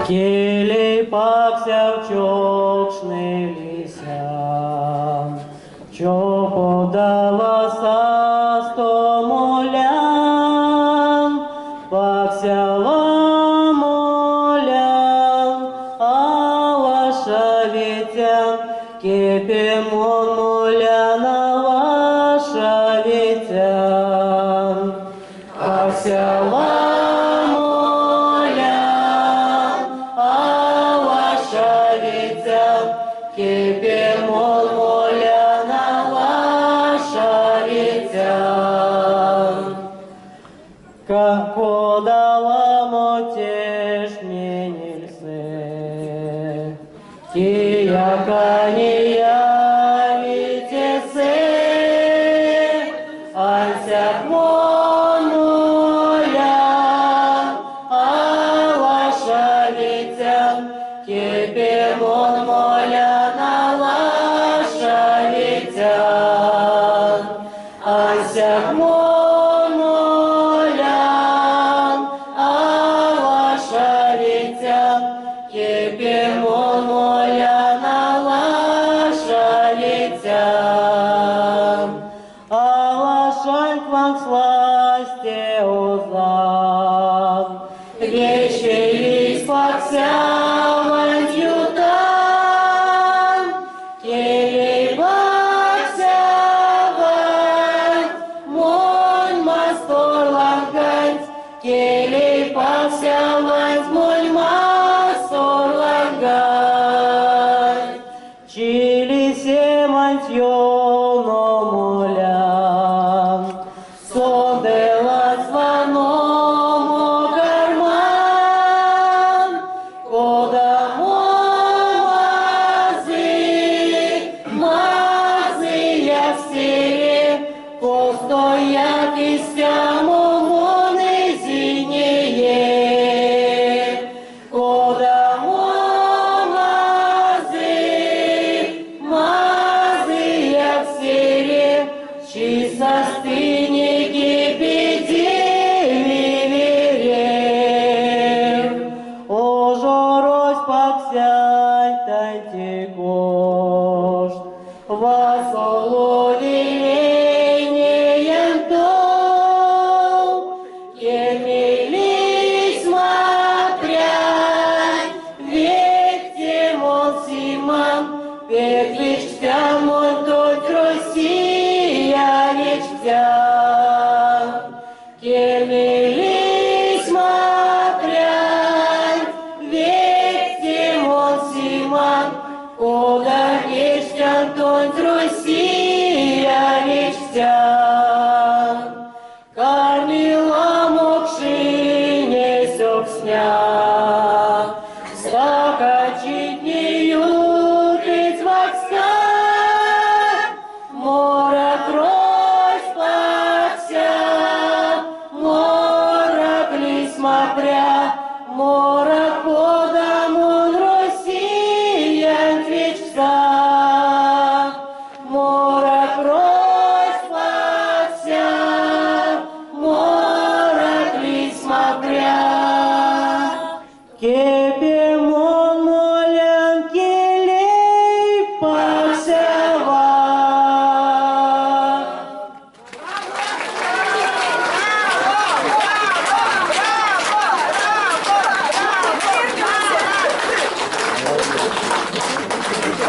Келей пакся в чокшне лися, чо подала састо молян, пакся молян, а ваша вітян, кепемон моляна ваша вітян. Пакся кепемон моляна ваша вітян. Како дала мотеш менельсе, тияка не явите се, ансяк мон молян, а ваша вітян, кепемон моляна ваша вітян. Ансяк мон молян, а ваша вітян, кепемон моляна ваша вітян. А вашань кван сласте озам, вечерись пакся келей пакся ванс моль масор лагай, чили семанс йолно молян, сонделан сваномо гарман, кода мази я все, постоят и стямо состыни кипятили верев, ожорось паксянь таньте кошт, васоловилением тол, кемелись смотря, векте мон симан, пеклиш тямон тот Россия вечтя, кемелись смотря, векте мон симан, кога вечтян тот Россия вечтя. Кормила мокшине сёк сня.